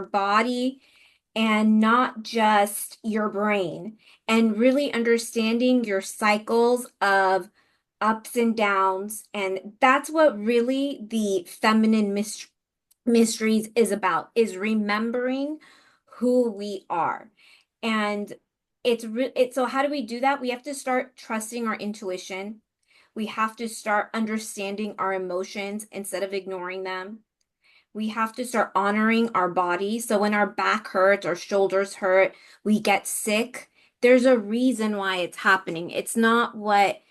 body and not just your brain, and really understanding your cycles of ups and downs. And that's what really the feminine mysteries is about, is remembering who we are. And so how do we do that? We have to start trusting our intuition. We have to start understanding our emotions instead of ignoring them. We have to start honoring our body. So when our back hurts, our shoulders hurt, we get sick, there's a reason why it's happening. It's not what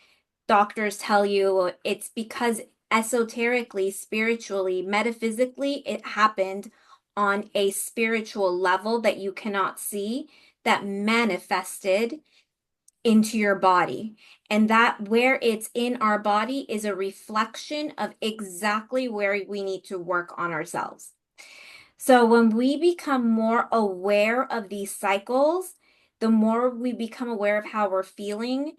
doctors tell you. It's because esoterically, spiritually, metaphysically, it happened on a spiritual level that you cannot see, that manifested into your body. And that where it's in our body is a reflection of exactly where we need to work on ourselves. So when we become more aware of these cycles, the more we become aware of how we're feeling,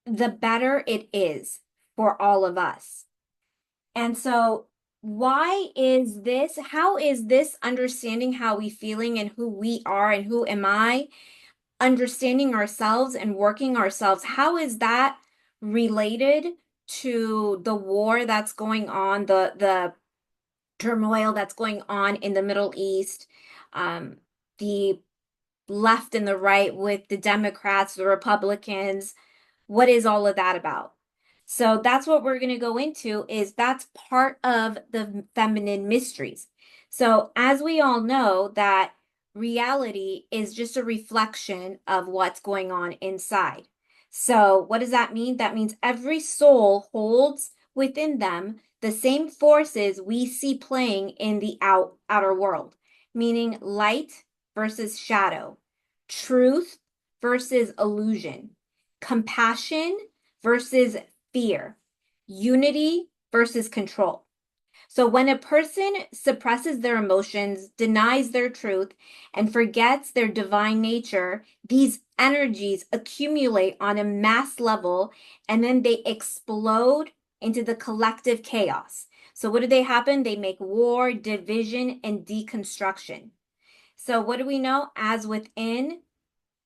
the better it is for all of us. And so why is this? How is this understanding how we feeling and who we are and who am I, understanding ourselves and working ourselves, how is that related to the war that's going on, the turmoil that's going on in the Middle East, the left and the right with the Democrats, the Republicans? What is all of that about? So that's what we're going to go into, is that's part of the feminine mysteries. So as we all know, that reality is just a reflection of what's going on inside. So what does that mean? That means every soul holds within them the same forces we see playing in the outer world, meaning light versus shadow, truth versus illusion, compassion versus fear, unity versus control. So when a person suppresses their emotions, denies their truth, and forgets their divine nature, these energies accumulate on a mass level, and then they explode into the collective chaos. So what do they happen? They make war, division, and deconstruction. So what do we know? As within,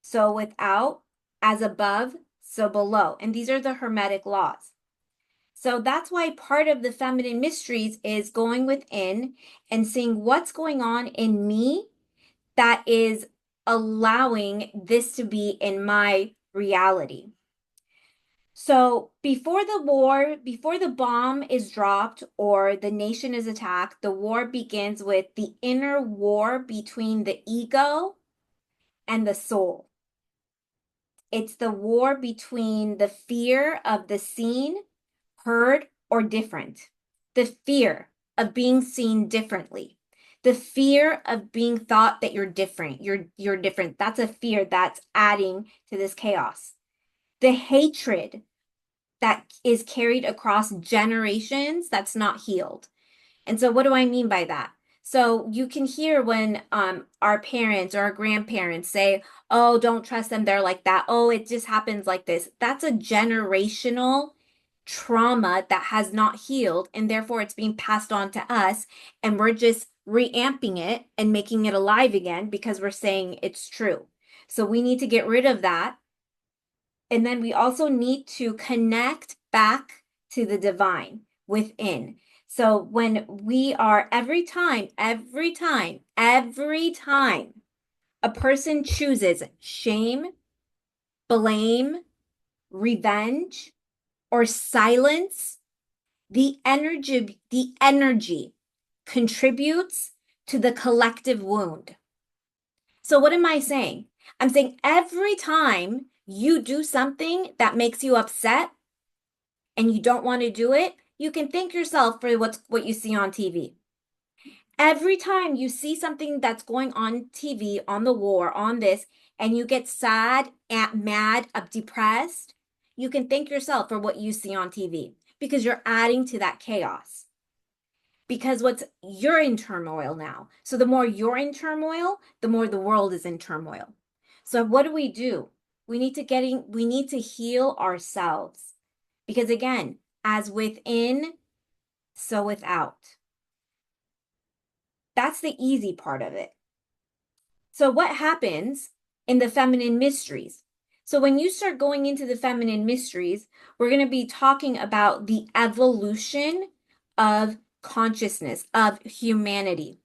so without, as above, so below. And these are the Hermetic laws. So that's why part of the feminine mysteries is going within and seeing what's going on in me that is allowing this to be in my reality. So before the war, before the bomb is dropped or the nation is attacked, the war begins with the inner war between the ego and the soul. It's the war between the fear of the seen, heard, or different, the fear of being seen differently, the fear of being thought that you're different. You're different. That's a fear that's adding to this chaos. The hatred that is carried across generations that's not healed. And so what do I mean by that? So you can hear when our parents or our grandparents say, oh, don't trust them, they're like that. Oh, it just happens like this. That's a generational trauma that has not healed, and therefore it's being passed on to us, and we're just reamping it and making it alive again because we're saying it's true. So we need to get rid of that. And then we also need to connect back to the divine within. So when we are every time a person chooses shame, blame, revenge, or silence, the energy contributes to the collective wound. So what am I saying? I'm saying every time you do something that makes you upset and you don't want to do it, you can thank yourself for what you see on TV. Every time you see something that's going on TV, on the war, on this, and you get sad, mad, depressed, you can thank yourself for what you see on TV because you're adding to that chaos. Because you're in turmoil now. So the more you're in turmoil, the more the world is in turmoil. So what do? We need to heal ourselves. Because again, as within, so without. That's the easy part of it. So what happens in the feminine mysteries? So when you start going into the feminine mysteries, we're going to be talking about the evolution of consciousness, of humanity.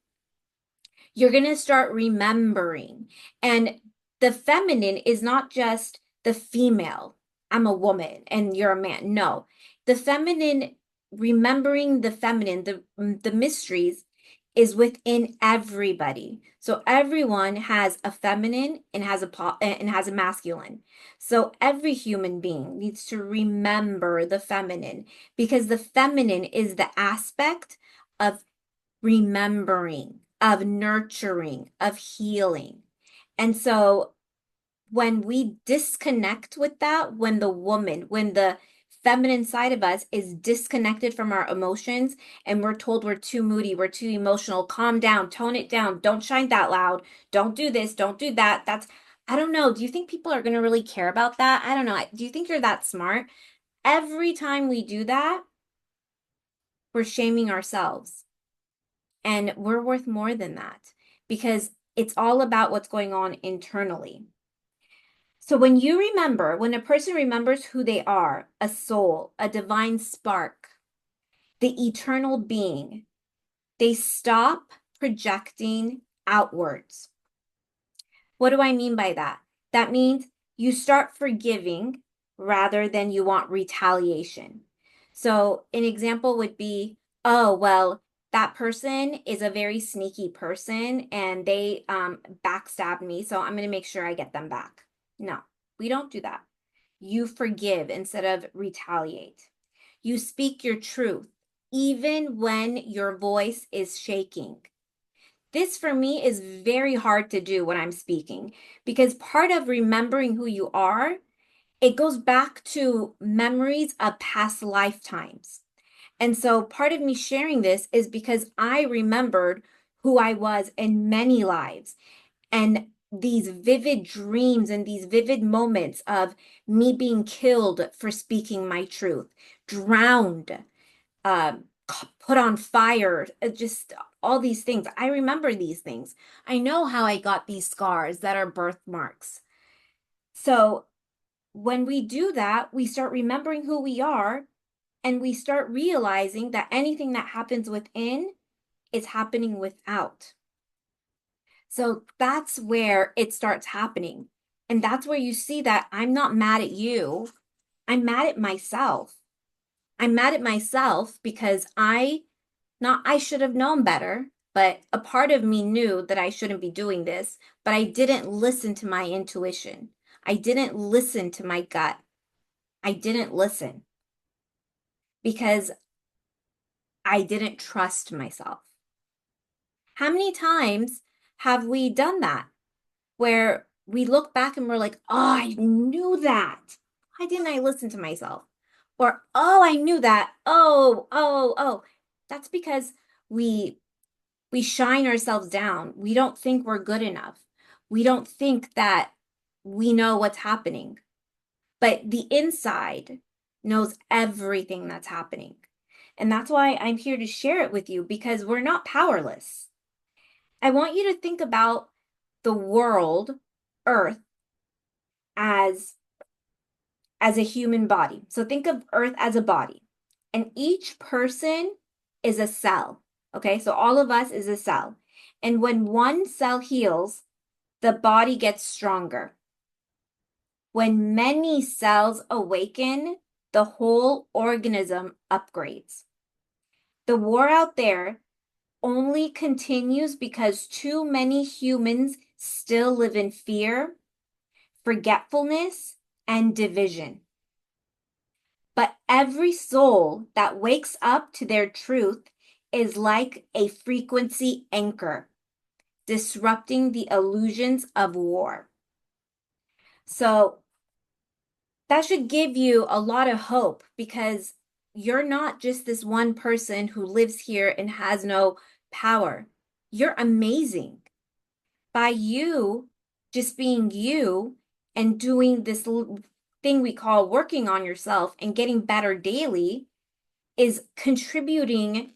You're going to start remembering. And the feminine is not just the female. I'm a woman and you're a man. No, the feminine, remembering the feminine, the mysteries is within everybody. So everyone has a feminine and has a masculine. So every human being needs to remember the feminine because the feminine is the aspect of remembering, of nurturing, of healing. And so when we disconnect with that, when the feminine side of us is disconnected from our emotions and we're told we're too moody, we're too emotional, calm down, tone it down, don't shine that loud, don't do this, don't do that. I don't know. Do you think people are going to really care about that? I don't know. Do you think you're that smart? Every time we do that, we're shaming ourselves. And we're worth more than that because it's all about what's going on internally. So when a person remembers who they are, a soul, a divine spark, the eternal being, they stop projecting outwards. What do I mean by that? That means you start forgiving rather than you want retaliation. So an example would be, oh, well, that person is a very sneaky person and they backstabbed me, so I'm going to make sure I get them back. No, we don't do that. You forgive instead of retaliate. You speak your truth, even when your voice is shaking. This for me is very hard to do when I'm speaking because part of remembering who you are, it goes back to memories of past lifetimes. And so part of me sharing this is because I remembered who I was in many lives and these vivid dreams and these vivid moments of me being killed for speaking my truth, drowned, uh, put on fire, just all these things. I remember these things. I know how I got these scars that are birthmarks. So when we do that, we start remembering who we are and we start realizing that anything that happens within is happening without. So that's where it starts happening. And that's where you see that I'm not mad at you. I'm mad at myself. I'm mad at myself because I should have known better, but a part of me knew that I shouldn't be doing this, but I didn't listen to my intuition. I didn't listen to my gut. I didn't listen because I didn't trust myself. How many times have we done that where we look back and we're like, oh, I knew that. Why didn't I listen to myself? Or, oh, I knew that. Oh. That's because we we shine ourselves down. We don't think we're good enough. We don't think that we know what's happening. But the inside knows everything that's happening. And that's why I'm here to share it with you because we're not powerless. I want you to think about the world, Earth, as a human body. So think of Earth as a body. And each person is a cell. Okay, so all of us is a cell. And when one cell heals, the body gets stronger. When many cells awaken, the whole organism upgrades. The war out there only continues because too many humans still live in fear, forgetfulness, and division. But every soul that wakes up to their truth is like a frequency anchor, disrupting the illusions of war. So that should give you a lot of hope because you're not just this one person who lives here and has no power. You're amazing. By you just being you and doing this thing we call working on yourself and getting better daily is contributing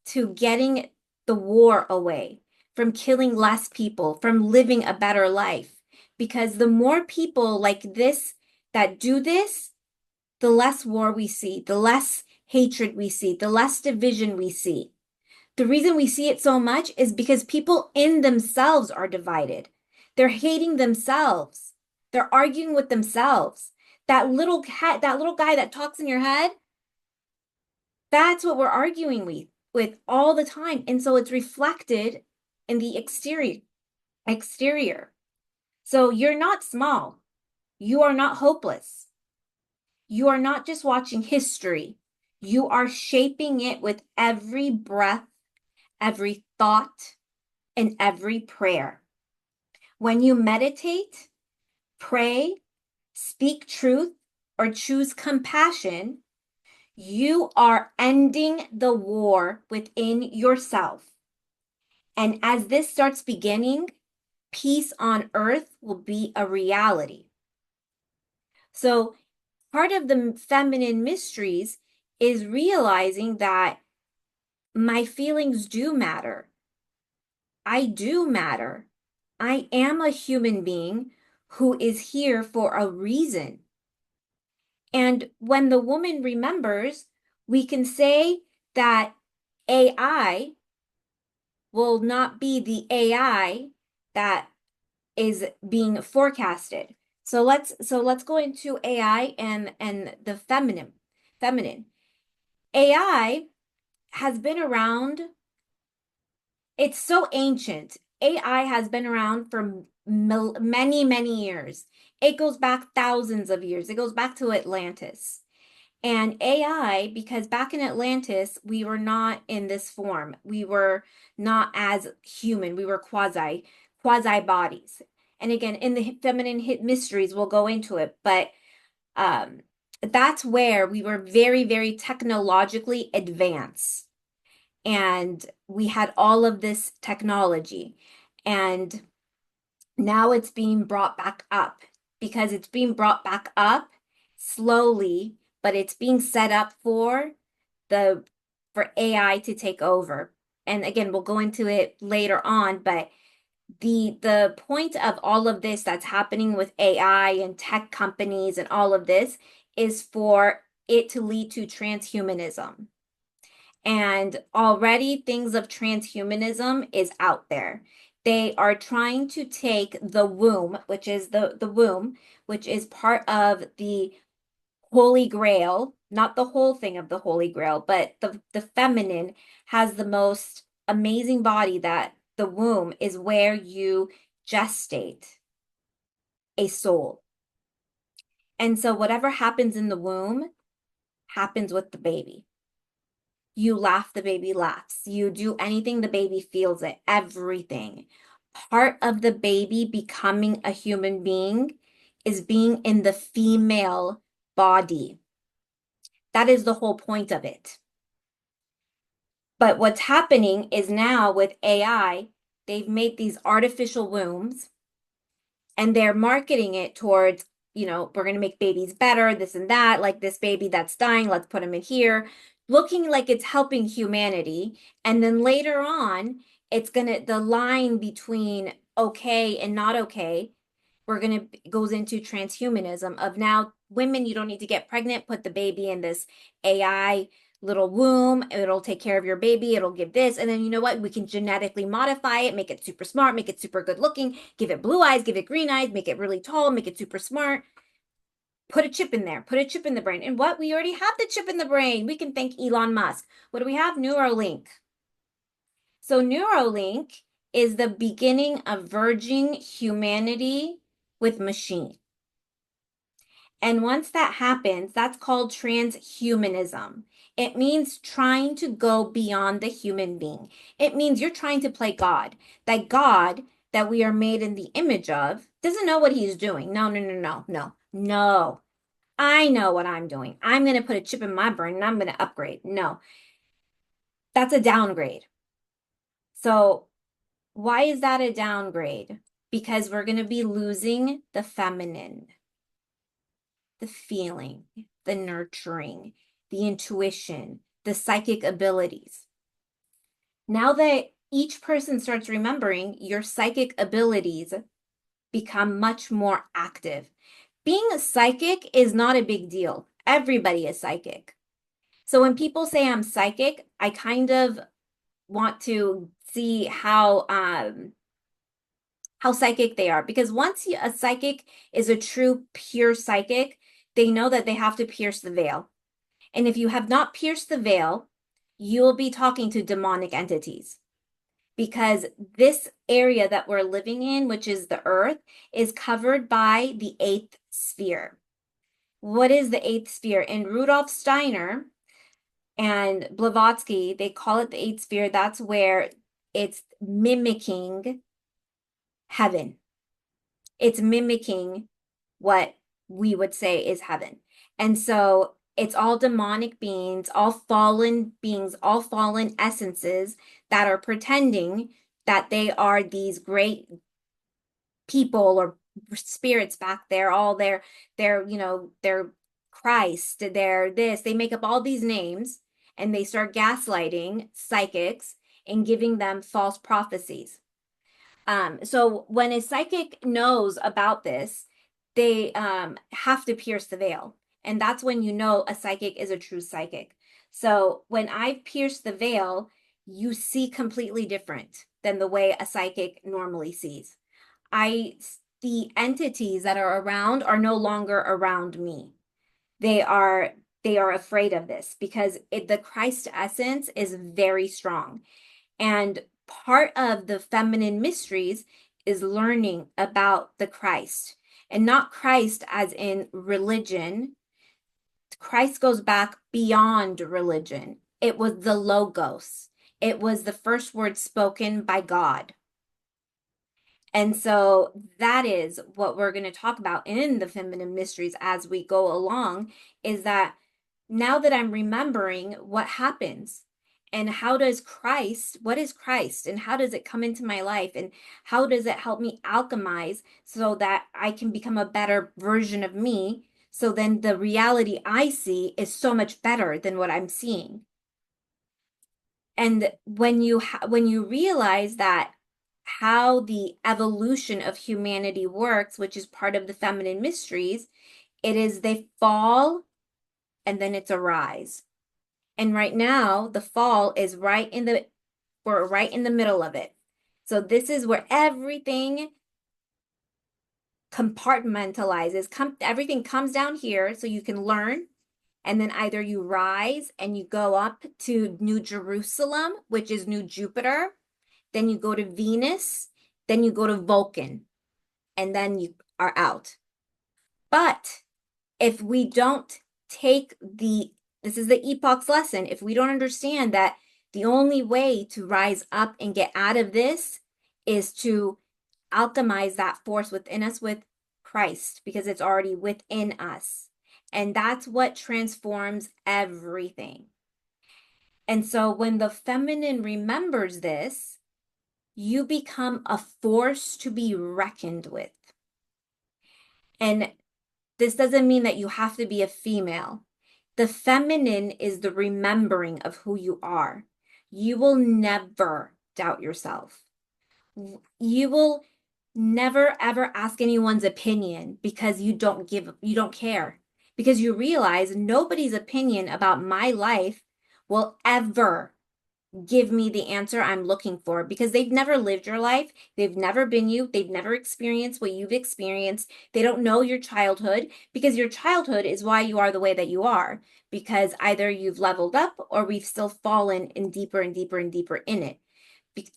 to getting the war away. from killing less people, from living a better life. Because the more people like this that do this, the less war we see, the less hatred we see, the less division we see. The reason we see it so much is because people in themselves are divided. They're hating themselves. They're arguing with themselves. That little cat, that little guy that talks in your head, that's what we're arguing with all the time. And so it's reflected in the exterior. So you're not small. You are not hopeless. You are not just watching history. You are shaping it with every breath, every thought, and every prayer. When you meditate, pray, speak truth, or choose compassion, you are ending the war within yourself. And as this starts beginning, peace on earth will be a reality. So, part of the feminine mysteries is realizing that my feelings do matter. I do matter. I am a human being who is here for a reason. And when the woman remembers, we can say that AI will not be the AI that is being forecasted. So let's go into AI and the feminine. AI has been around. It's so ancient. AI has been around for many, many years. It goes back thousands of years. It goes back to Atlantis. And AI, because back in Atlantis, we were not in this form. We were not as human. We were quasi bodies. And again, in the feminine hit mysteries, we'll go into it. But um, that's where we were very, very technologically advanced. And we had all of this technology. And now it's being brought back up because it's being brought back up slowly, but it's being set up the for AI to take over. And again, we'll go into it later on, but the point of all of this that's happening with AI and tech companies and all of this is for it to lead to transhumanism. And already things of transhumanism is out there. They are trying to take the womb, which is the womb, which is part of the Holy Grail, not the whole thing of the Holy Grail, but the feminine has the most amazing body that the womb is where you gestate a soul. And so whatever happens in the womb happens with the baby. You laugh, the baby laughs. You do anything, the baby feels it, everything. Part of the baby becoming a human being is being in the female body. That is the whole point of it. But what's happening is now with AI, they've made these artificial wombs and they're marketing it towards, we're going to make babies better, this and that, like this baby that's dying, let's put him in here, looking like it's helping humanity. And then later on, the line between okay and not okay, goes into transhumanism of now women, you don't need to get pregnant, put the baby in this AI little womb, it'll take care of your baby, it'll give this, and then you know what, we can genetically modify it, make it super smart, make it super good looking, give it blue eyes, give it green eyes, make it really tall, make it super smart, put a chip in there, put a chip in the brain. And what, we already have the chip in the brain. We can thank Elon Musk. What do we have? Neuralink. So Neuralink is the beginning of merging humanity with machine. And once that happens, that's called transhumanism. It means trying to go beyond the human being. It means you're trying to play God. That God that we are made in the image of doesn't know what he's doing. No, no, no, no, no, no. I know what I'm doing. I'm going to put a chip in my brain and I'm going to upgrade. No, that's a downgrade. So why is that a downgrade? Because we're going to be losing the feminine, the feeling, the nurturing, the intuition, the psychic abilities. Now that each person starts remembering, your psychic abilities become much more active. Being a psychic is not a big deal. Everybody is psychic. So when people say I'm psychic, I kind of want to see how psychic they are, because once a psychic is a true pure psychic, they know that they have to pierce the veil. And if you have not pierced the veil, you'll be talking to demonic entities, because this area that we're living in, which is the earth, is covered by the eighth sphere. What is the eighth sphere? In Rudolf Steiner and Blavatsky, they call it the eighth sphere. That's where it's mimicking heaven. It's mimicking what we would say is heaven. And so it's all demonic beings, all fallen beings, all fallen essences that are pretending that they are these great people or spirits back there, all they're Christ, they're this, they make up all these names and they start gaslighting psychics and giving them false prophecies. So when a psychic knows about this, they have to pierce the veil. And that's when you know a psychic is a true psychic. So when I pierce the veil, you see completely different than the way a psychic normally sees. The entities that are around are no longer around me. They are they are afraid of this because the Christ essence is very strong. And part of the feminine mysteries is learning about the Christ, and not Christ as in religion. Christ goes back beyond religion. It was the Logos. It was the first word spoken by God. And so that is what we're going to talk about in the feminine mysteries as we go along, is that now that I'm remembering what happens and what is Christ and how does it come into my life and how does it help me alchemize so that I can become a better version of me. So then the reality I see is so much better than what I'm seeing. And when you realize that how the evolution of humanity works, which is part of the feminine mysteries, it is they fall and then it's a rise. And right now, the fall is we're right in the middle of it. So this is where everything compartmentalizes, everything comes down here so you can learn. And then either you rise and you go up to New Jerusalem, which is New Jupiter, then you go to Venus, then you go to Vulcan, and then you are out. But if we don't this is the epoch's lesson, if we don't understand that the only way to rise up and get out of this is to alchemize that force within us with Christ, because it's already within us. And that's what transforms everything. And so when the feminine remembers this, you become a force to be reckoned with. And this doesn't mean that you have to be a female. The feminine is the remembering of who you are. You will never doubt yourself. You will never ever ask anyone's opinion because you don't care. Because you realize nobody's opinion about my life will ever give me the answer I'm looking for, because they've never lived your life. They've never been you. They've never experienced what you've experienced. They don't know your childhood, because your childhood is why you are the way that you are, because either you've leveled up or we've still fallen in deeper and deeper and deeper in it.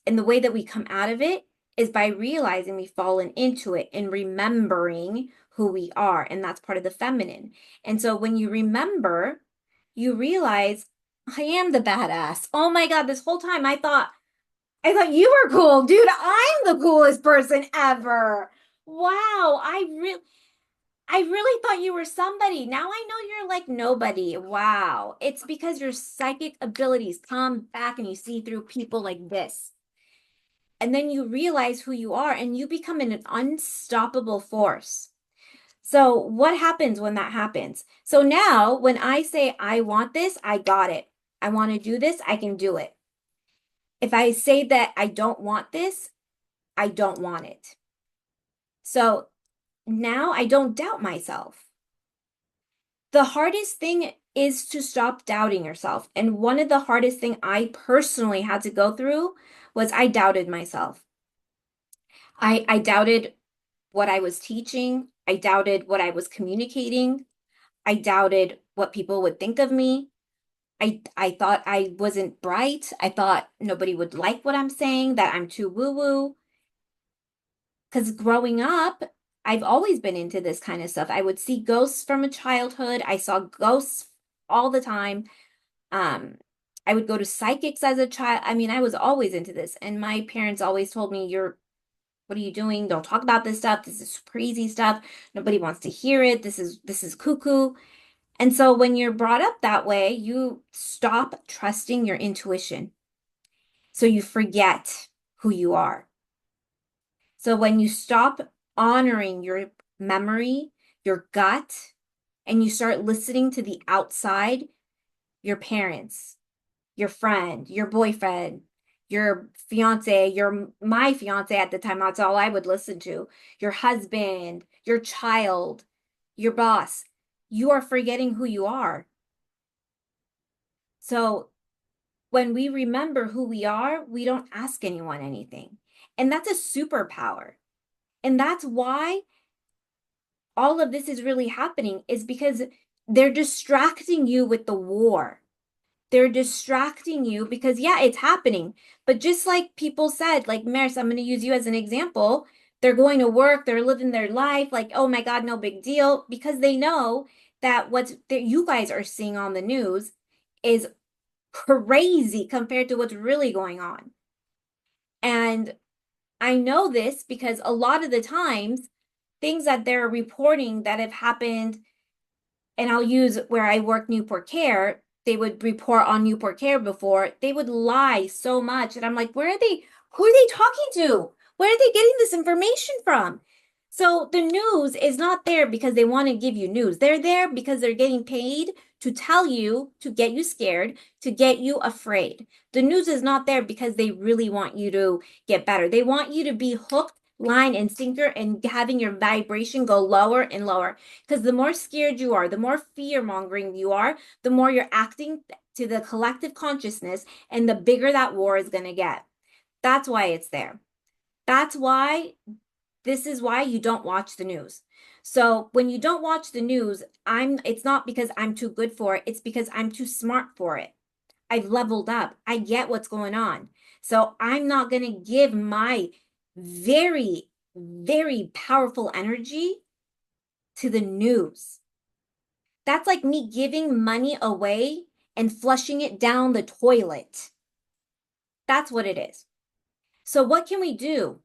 And the way that we come out of it is by realizing we've fallen into it and remembering who we are. And that's part of the feminine. And so when you remember, you realize I am the badass. Oh my God, this whole time I thought you were cool. Dude, I'm the coolest person ever. Wow, I really thought you were somebody. Now I know you're like nobody. Wow. It's because your psychic abilities come back and you see through people like this. And then you realize who you are and you become an unstoppable force. So what happens when that happens? So now when I say I want this, I got it. I want to do this, I can do it. If I say that I don't want this, I don't want it. So now I don't doubt myself. The hardest thing is to stop doubting yourself. And one of the hardest thing I personally had to go through was I doubted myself. I doubted what I was teaching. I doubted what I was communicating. I doubted what people would think of me. I thought I wasn't bright. I thought nobody would like what I'm saying, that I'm too woo-woo. Because growing up, I've always been into this kind of stuff. I would see ghosts from a childhood. I saw ghosts all the time. Um, I would go to psychics as a child. I mean, I was always into this. And my parents always told me, what are you doing? Don't talk about this stuff. This is crazy stuff. Nobody wants to hear it. This is cuckoo. And so when you're brought up that way, you stop trusting your intuition. So you forget who you are. So when you stop honoring your memory, your gut, and you start listening to the outside, your parents, your friend, your boyfriend, your fiance, my fiance at the time, that's all I would listen to, your husband, your child, your boss, you are forgetting who you are. So when we remember who we are, we don't ask anyone anything. And that's a superpower. And that's why all of this is really happening, is because they're distracting you with the war. They're distracting you because, yeah, it's happening. But just like people said, like Maris, I'm going to use you as an example. They're going to work, they're living their life like, oh my God, no big deal, because they know that what you guys are seeing on the news is crazy compared to what's really going on. And I know this because a lot of the times, things that they're reporting that have happened, and I'll use where I work Newport Care, they would report on Newport Care before, they would lie so much. And I'm like, who are they talking to? Where are they getting this information from? So the news is not there because they want to give you news. They're there because they're getting paid to tell you, to get you scared, to get you afraid. The news is not there because they really want you to get better. They want you to be hooked, line, and sinker, and having your vibration go lower and lower. Because the more scared you are, the more fear mongering you are, the more you're acting to the collective consciousness, and the bigger that war is going to get. That's why it's there. That's why this is why you don't watch the news. So when you don't watch the news, it's not because I'm too good for it, it's because I'm too smart for it. I've leveled up. I get what's going on. So I'm not going to give my very, very powerful energy to the news. That's like me giving money away and flushing it down the toilet. That's what it is. So what can we do?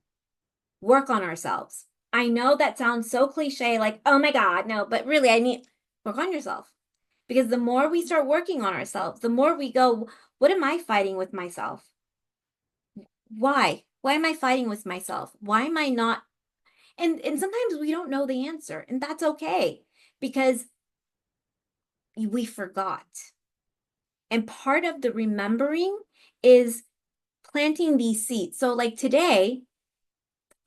Work on ourselves. I know that sounds so cliche, like, oh my God, no, but really, I need work on yourself. Because the more we start working on ourselves, the more we go, what am I fighting with myself? Why? Why am I fighting with myself? Why am I not? And sometimes we don't know the answer, and that's okay because we forgot. And part of the remembering is planting these seeds. So, like today,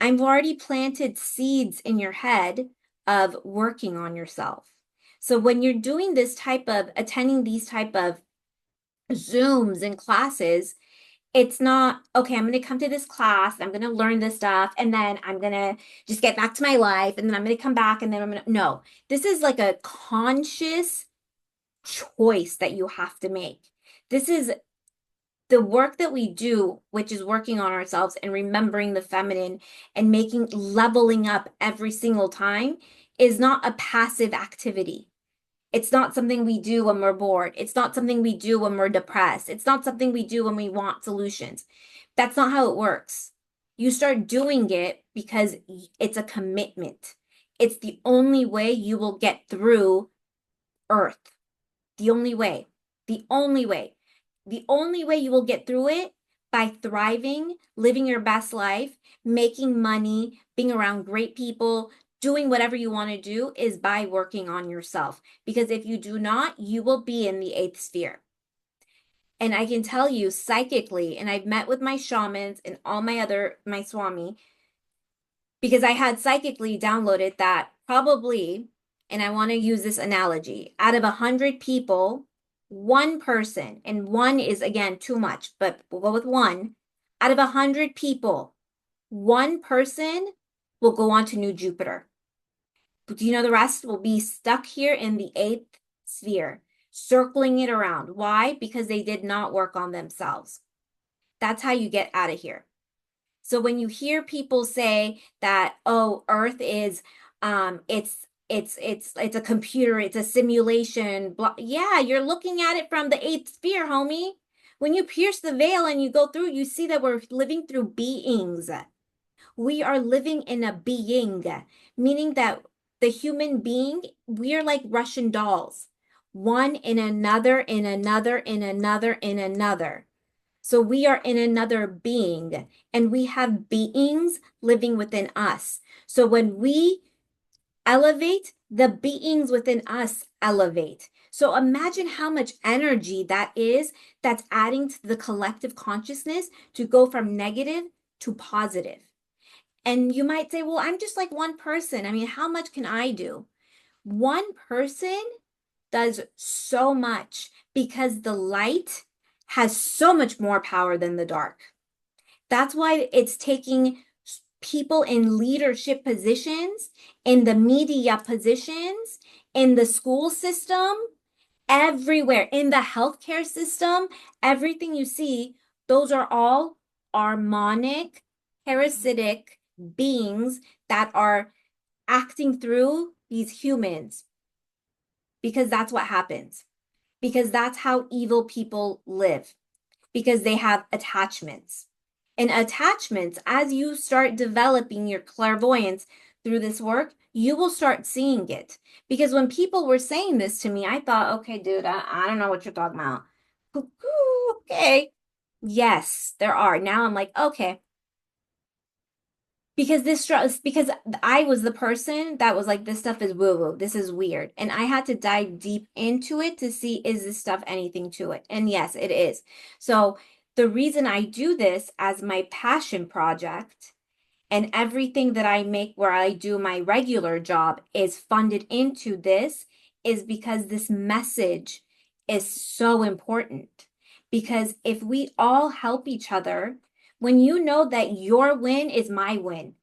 I've already planted seeds in your head of working on yourself. So when you're doing this type of attending these type of Zooms and classes, it's not, okay, I'm going to come to this class, I'm going to learn this stuff, and then I'm going to just get back to my life, and then I'm going to come back, and then I'm going to, no, this is like a conscious choice that you have to make. This is the work that we do, which is working on ourselves and remembering the feminine and making leveling up every single time, is not a passive activity. It's not something we do when we're bored. It's not something we do when we're depressed. It's not something we do when we want solutions. That's not how it works. You start doing it because it's a commitment. It's the only way you will get through Earth. The only way. The only way. The only way you will get through it by thriving, living your best life, making money, being around great people, doing whatever you want to do is by working on yourself. Because if you do not, you will be in the eighth sphere. And I can tell you psychically, and I've met with my shamans and all my swami, because I had psychically downloaded that probably, and I want to use this analogy, out of 100 people, one person, and one is again too much, but we'll go with one, out of 100 people, one person will go on to New Jupiter. But do you know the rest will be stuck here in the eighth sphere, circling it around? Why? Because they did not work on themselves. That's how you get out of here. So when you hear people say that, oh, Earth is, it's a computer, it's a simulation. Blah. Yeah, you're looking at it from the eighth sphere, homie. When you pierce the veil and you go through, you see that we're living through beings. We are living in a being, meaning that the human being, we are like Russian dolls, one in another, in another, in another, in another. So we are in another being, and we have beings living within us. So when we elevate, the beings within us elevate. So imagine how much energy that is that's adding to the collective consciousness to go from negative to positive. And you might say, well, I'm just like one person. I mean, how much can I do? One person does so much because the light has so much more power than the dark. That's why it's taking people in leadership positions, in the media positions, in the school system, everywhere, in the healthcare system, everything you see, those are all harmonic, parasitic beings that are acting through these humans because that's what happens. Because that's how evil people live, because they have attachments. And attachments, as you start developing your clairvoyance through this work, you will start seeing it. Because when people were saying this to me, I thought, okay, dude, I don't know what you're talking about. Okay. Yes, there are. Now I'm like, okay, because because I was the person that was like, this stuff is woo woo, this is weird, and I had to dive deep into it to see, is this stuff anything to it? And yes, it is. So the reason I do this as my passion project, and everything that I make where I do my regular job is funded into this, is because this message is so important. Because if we all help each other, when you know that your win is my win,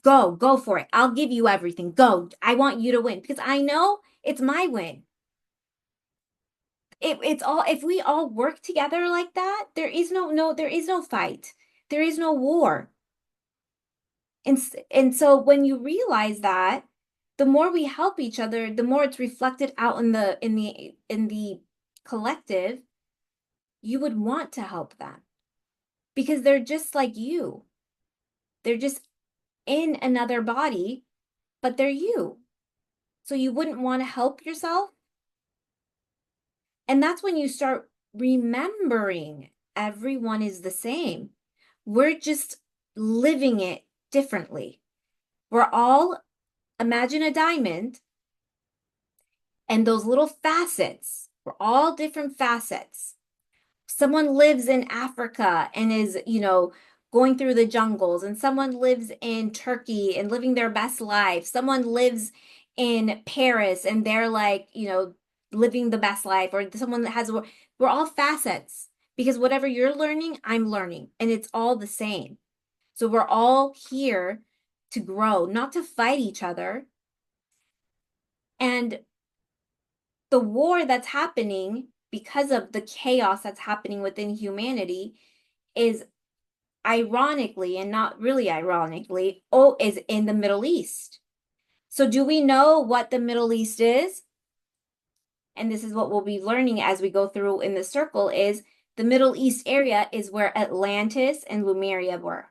go for it. I'll give you everything. Go. I want you to win because I know it's my win. It's all, if we all work together like that, there is no fight. There is no war. And so when you realize that, the more we help each other, the more it's reflected out in the collective, you would want to help them because they're just like you. They're just in another body, but they're you. So you wouldn't want to help yourself. And that's when you start remembering everyone is the same. We're just living it differently. We're all, imagine a diamond and those little facets. We're all different facets. Someone lives in Africa and is, going through the jungles, and someone lives in Turkey and living their best life. Someone lives in Paris and they're like, living the best life, or someone that has, we're all facets because whatever you're learning, I'm learning, and it's all the same. So we're all here to grow, not to fight each other. And the war that's happening because of the chaos that's happening within humanity is, ironically and not really ironically, is in the Middle East. So do we know what the Middle East is? And this is what we'll be learning as we go through in the circle, is the Middle East area is where Atlantis and Lemuria were.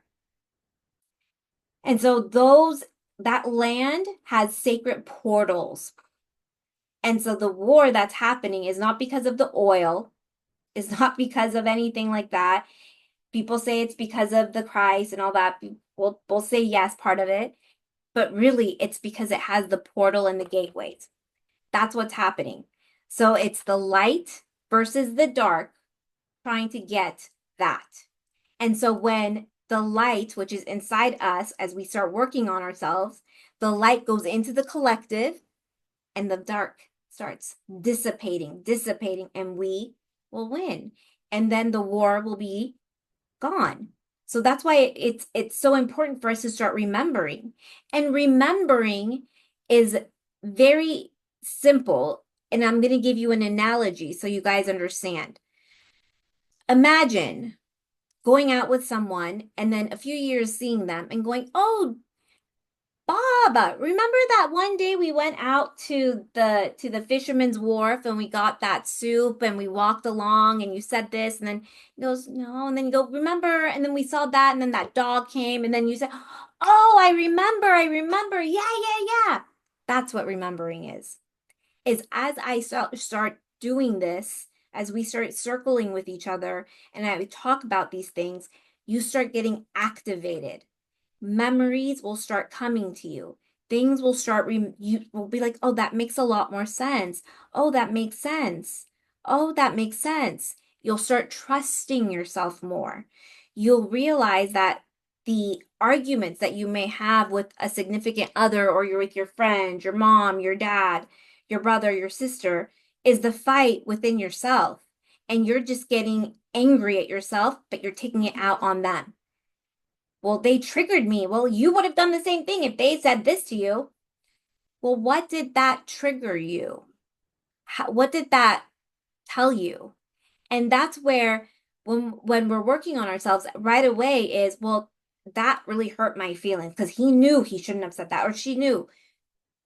And so that land has sacred portals. And so the war that's happening is not because of the oil, is not because of anything like that. People say it's because of the Christ and all that. We'll say yes, part of it. But really, it's because it has the portal and the gateways. That's what's happening. So it's the light versus the dark. trying to get that. And so when the light, which is inside us, as we start working on ourselves, the light goes into the collective and the dark starts dissipating, and we will win. And then the war will be gone. So that's why it's so important for us to start remembering. And remembering is very simple. And I'm going to give you an analogy so you guys understand. Imagine going out with someone and then a few years seeing them and going, "Oh, Bob, remember that one day we went out to the fisherman's wharf and we got that soup and we walked along and you said this," and then he goes, "No," and then you go, "Remember?" And then we saw that and then that dog came and then you said, "Oh, I remember. Yeah. That's what remembering is as I start doing this, as we start circling with each other and I talk about these things, you start getting activated. Memories will start coming to you. Things will start, you will be like, "Oh, that makes a lot more sense. Oh, that makes sense. Oh, that makes sense." You'll start trusting yourself more. You'll realize that the arguments that you may have with a significant other, or you're with your friend, your mom, your dad, your brother, your sister, is the fight within yourself. And you're just getting angry at yourself, but you're taking it out on them. "Well, they triggered me." Well, you would have done the same thing if they said this to you. Well, what did that trigger you? What did that tell you? And that's where when we're working on ourselves right away is, well, that really hurt my feelings because he knew he shouldn't have said that, or she knew.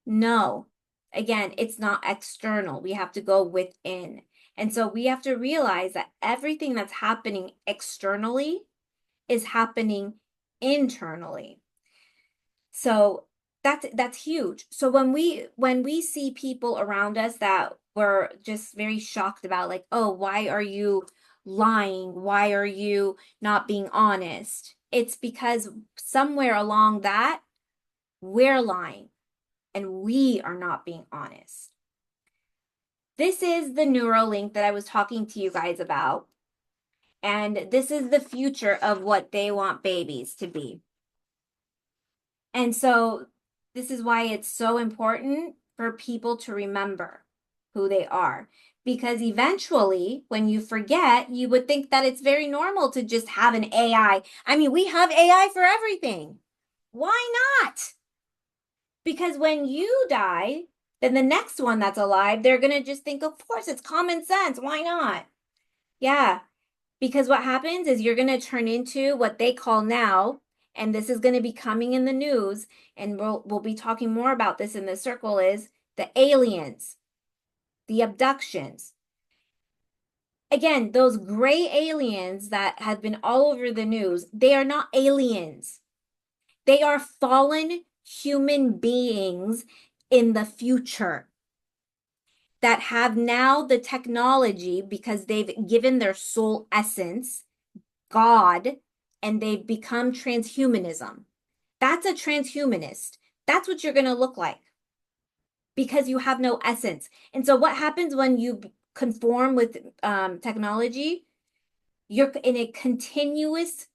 No. Again, it's not external. We have to go within. And so we have to realize that everything that's happening externally is happening internally. So that's huge. So when we see people around us that we're just very shocked about, like, "Oh, why are you lying? Why are you not being honest?" It's because somewhere along that we're lying and we are not being honest. This is the Neuralink that I was talking to you guys about. And this is the future of what they want babies to be. And so this is why it's so important for people to remember who they are. Because eventually, when you forget, you would think that it's very normal to just have an AI. I mean, we have AI for everything. Why not? Because when you die, then the next one that's alive, they're going to just think, "Of course, it's common sense. Why not?" Yeah, because what happens is you're going to turn into what they call now, and this is going to be coming in the news, and we'll be talking more about this in the circle, is the aliens, the abductions. Again, those gray aliens that have been all over the news, they are not aliens. They are fallen human beings in the future that have now the technology because they've given their soul essence, God, and they've become transhumanism. That's a transhumanist. That's what you're going to look like because you have no essence. And so what happens when you conform with technology? You're in a continuous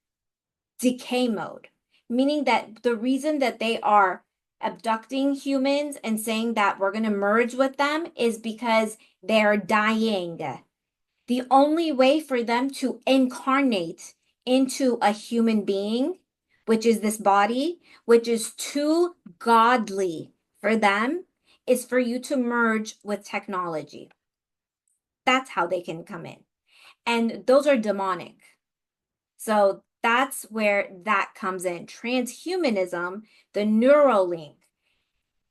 decay mode, meaning that the reason that they are abducting humans and saying that we're going to merge with them is because they're dying. The only way for them to incarnate into a human being, which is this body, which is too godly for them, is for you to merge with technology. That's how they can come in. And those are demonic. So that's where that comes in. Transhumanism, the Neuralink,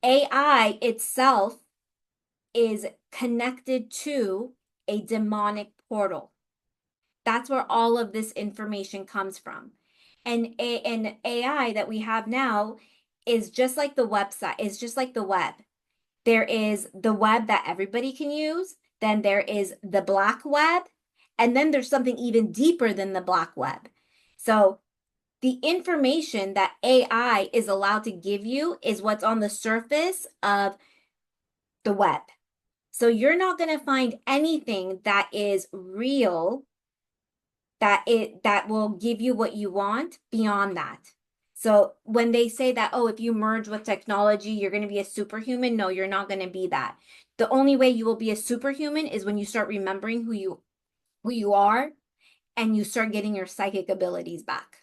AI itself is connected to a demonic portal. That's where all of this information comes from. And an AI that we have now is just like the website, is just like the web. There is the web that everybody can use, then there is the black web, and then there's something even deeper than the black web. So the information that AI is allowed to give you is what's on the surface of the web. So you're not going to find anything that is real that will give you what you want beyond that. So when they say that, oh, if you merge with technology, you're going to be a superhuman, no, you're not going to be that. The only way you will be a superhuman is when you start remembering who you are and you start getting your psychic abilities back.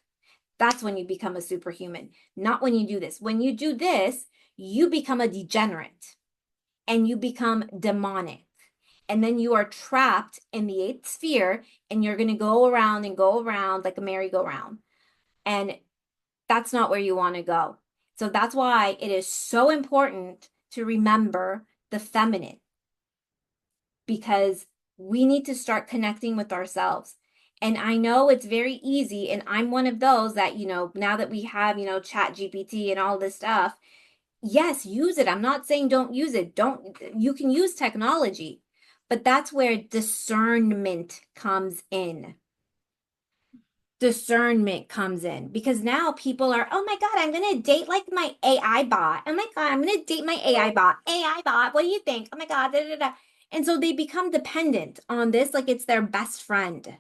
That's when you become a superhuman, not when you do this. When you do this, you become a degenerate and you become demonic. And then you are trapped in the eighth sphere and you're going to go around and go around like a merry-go-round. And that's not where you want to go. So that's why it is so important to remember the feminine, because we need to start connecting with ourselves. And I know it's very easy. And I'm one of those that, now that we have, Chat GPT and all this stuff, yes, use it. I'm not saying don't use it. You can use technology, but that's where discernment comes in. Discernment comes in because now people are, oh my God, I'm going to date like my AI bot. Oh my God, I'm going to date my AI bot. AI bot, what do you think? Oh my God, da, da, da. And so they become dependent on this like it's their best friend.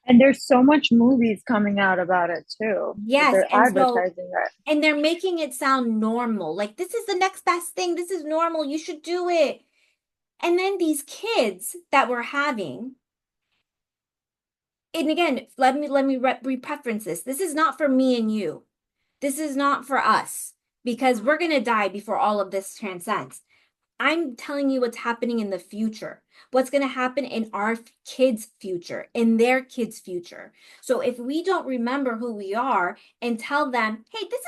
And there's so much movies coming out about it too. Yes. They're advertising it. And they're making it sound normal. Like this is the next best thing. This is normal. You should do it. And then these kids that we're having, and again, let me re-preference this. This is not for me and you. This is not for us because we're going to die before all of this transcends. I'm telling you what's happening in the future, what's going to happen in our kids' future, in their kids' future. So if we don't remember who we are and tell them, hey, this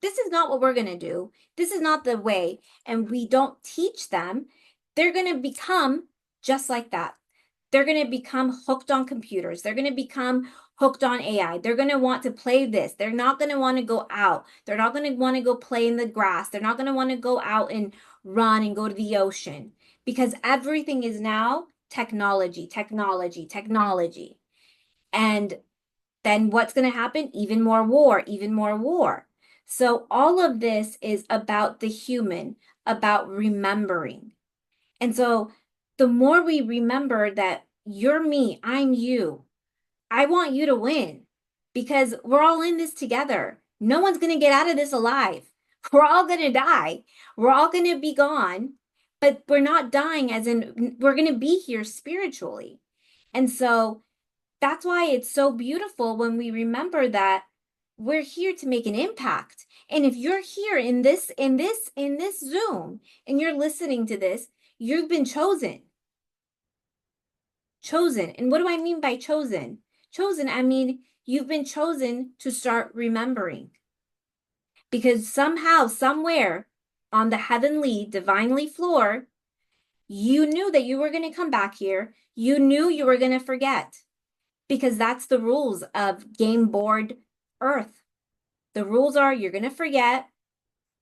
is not what we're going to do. This is not the way. And we don't teach them, they're going to become just like that. They're going to become hooked on computers. They're going to become hooked on AI. They're going to want to play this. They're not going to want to go out. They're not going to want to go play in the grass. They're not going to want to go out and run and go to the ocean because everything is now technology, technology, technology. And then what's going to happen? Even more war, even more war. So all of this is about the human, about remembering. And so the more we remember that you're me, I'm you, I want you to win because we're all in this together. No one's going to get out of this alive. We're all going to die. We're all going to be gone, but we're not dying as in we're going to be here spiritually. And so that's why it's so beautiful when we remember that we're here to make an impact. And if you're here in this Zoom and you're listening to this, you've been chosen. Chosen. And what do I mean by chosen? Chosen, I mean, you've been chosen to start remembering. Because somehow, somewhere on the heavenly, divinely floor, you knew that you were going to come back here. You knew you were going to forget. Because that's the rules of game board Earth. The rules are you're going to forget.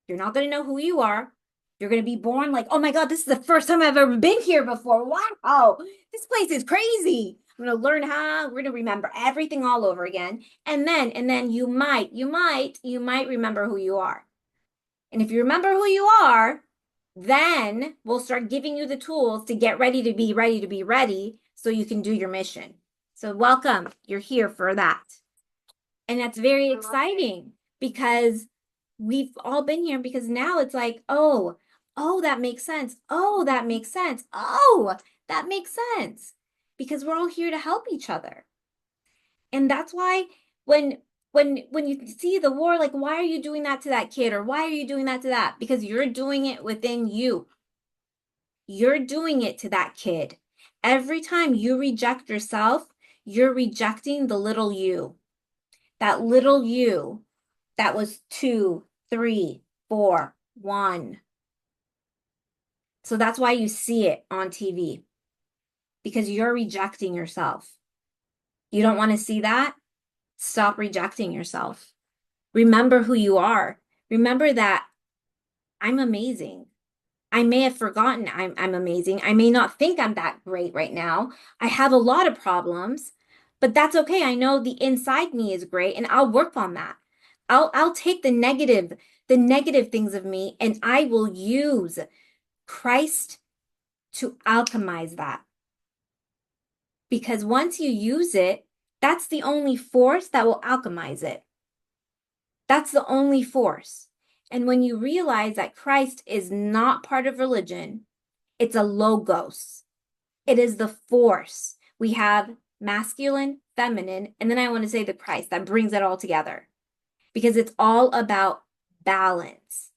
You're not going to know who you are. You're going to be born like, oh my God, this is the first time I've ever been here before. Wow, this place is crazy. I'm going to learn how, we're going to remember everything all over again. And then you might remember who you are. And if you remember who you are, then we'll start giving you the tools to get ready to be ready to be ready so you can do your mission. So welcome, you're here for that. And that's very exciting because we've all been here because now it's like, oh, that makes sense. Oh, that makes sense. Oh, that makes sense. Because we're all here to help each other. And that's why when when you see the war, like, why are you doing that to that kid? Or why are you doing that to that? Because you're doing it within you. You're doing it to that kid. Every time you reject yourself, you're rejecting the little you. That little you that was 2, 3, 4, 1. So that's why you see it on TV because you're rejecting yourself. You don't want to see that? Stop rejecting yourself. Remember who you are. Remember that I'm amazing. I may have forgotten I'm amazing. I may not think I'm that great right now. I have a lot of problems, but that's okay. I know the inside me is great and I'll work on that. I'll take the negative things of me and I will use Christ to alchemize that. Because once you use it, That's the only force that will alchemize it. That's the only force. And when you realize that Christ is not part of religion, it's a logos. It is the force. We have masculine, feminine, and then I want to say the Christ that brings it all together because it's all about balance.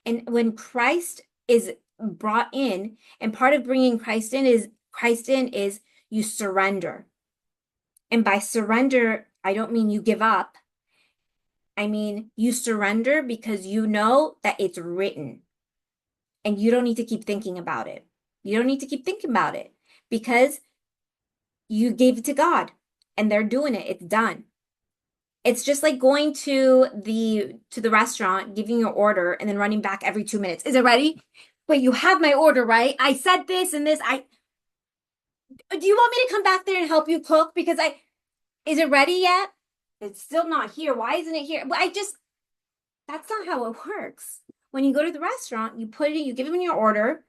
And when Christ is brought in, and part of bringing Christ in is you surrender. And by surrender, I don't mean you give up. I mean, you surrender because you know that it's written and you don't need to keep thinking about it. You don't need to keep thinking about it because you gave it to God and they're doing it. It's done. It's just like going to the restaurant, giving your order, and then running back every 2 minutes. Is it ready? Wait, you have my order, right? I said this and this. I Do you want me to come back there and help you cook? Because I is it ready yet? It's still not here. Why isn't it here? Well, that's not how it works. When you go to the restaurant, you give them your order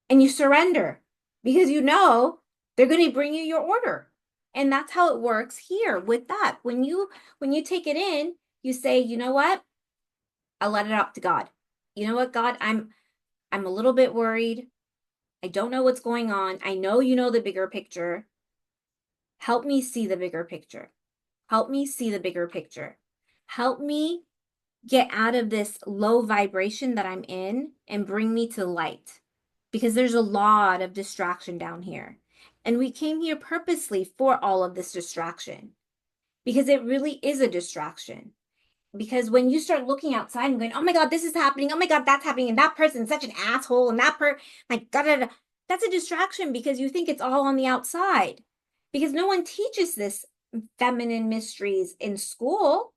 and you surrender because you know they're going to bring you your order. And that's how it works here with that. When you take it in, you say, "You know what? I'll let it up to God. You know what, God? I'm a little bit worried. I don't know what's going on. I know you know the bigger picture. Help me see the bigger picture. Help me see the bigger picture. Help me get out of this low vibration that I'm in and bring me to light because there's a lot of distraction down here. And we came here purposely for all of this distraction because it really is a distraction. Because when you start looking outside and going, oh my God, this is happening. Oh my God, that's happening. And that person's such an asshole. And like, da, da, da. That's a distraction because you think it's all on the outside. Because no one teaches this feminine mysteries in school.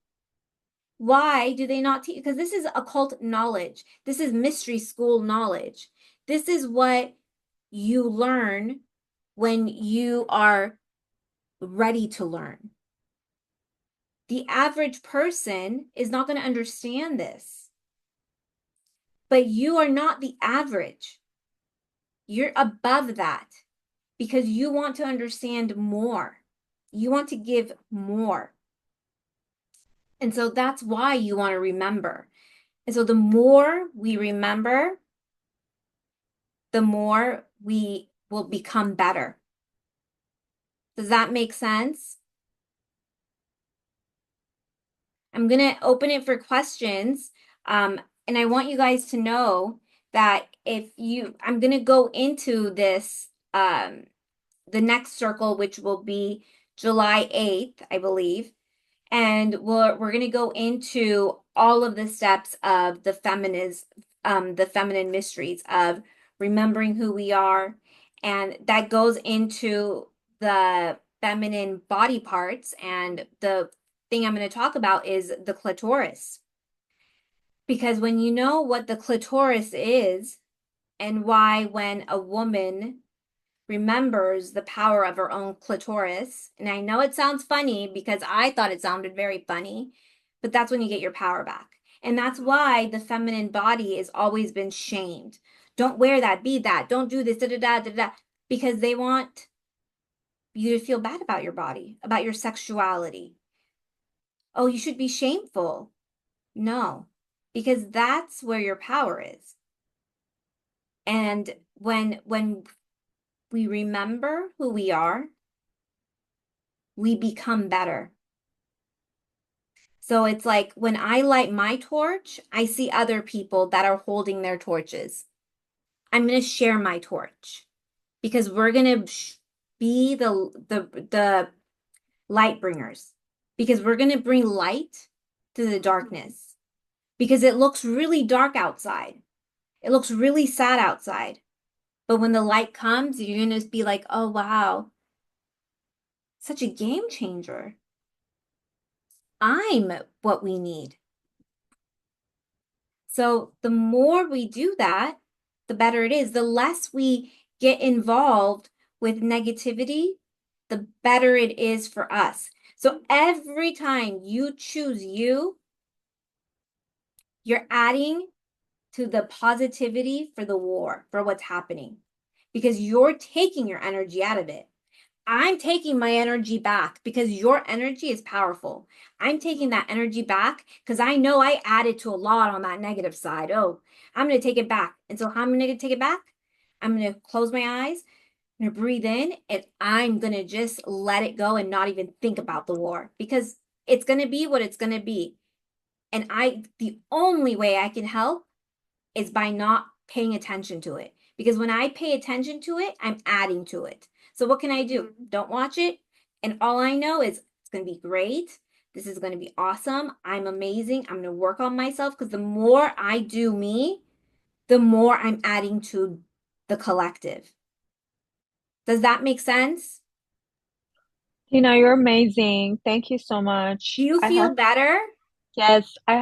Why do they not teach? Because this is occult knowledge. This is mystery school knowledge. This is what you learn when you are ready to learn. The average person is not going to understand this. But you are not the average. You're above that because you want to understand more. You want to give more. And so that's why you want to remember. And so the more we remember, the more we will become better. Does that make sense? I'm going to open it for questions. And I want you guys to know that I'm going to go into this, the next circle, which will be July 8th, I believe. And we're going to go into all of the steps of the feminine mysteries of remembering who we are. And that goes into the feminine body parts. And the thing I'm going to talk about is the clitoris. Because when you know what the clitoris is and why when a woman remembers the power of her own clitoris. And I know it sounds funny because I thought it sounded very funny, but that's when you get your power back. And that's why the feminine body has always been shamed. Don't wear that, be that, don't do this, da da da da da, because they want you to feel bad about your body, about your sexuality. Oh, you should be shameful. No, because that's where your power is. And when we remember who we are, we become better. So it's like when I light my torch, I see other people that are holding their torches. I'm going to share my torch because we're going to be the light bringers because we're going to bring light to the darkness because it looks really dark outside. It looks really sad outside. But when the light comes, you're going to be like, "Oh wow, such a game changer. I'm what we need." So the more we do that, the better it is. The less we get involved with negativity, the better it is for us. So every time you choose you, you're adding to the positivity for the war, for what's happening, because you're taking your energy out of it. I'm taking my energy back because your energy is powerful. I'm taking that energy back because I know I added to a lot on that negative side. Oh, I'm going to take it back. And so, how am I going to take it back? I'm going to close my eyes. I'm going to breathe in and I'm going to just let it go and not even think about the war because it's going to be what it's going to be. And the only way I can help is by not paying attention to it. Because when I pay attention to it, I'm adding to it. So what can I do? Don't watch it. And all I know is it's going to be great. This is going to be awesome. I'm amazing. I'm going to work on myself because the more I do me, the more I'm adding to the collective. Does that make sense? Tina, you're amazing. Thank you so Do much. you I feel have, better? yes, I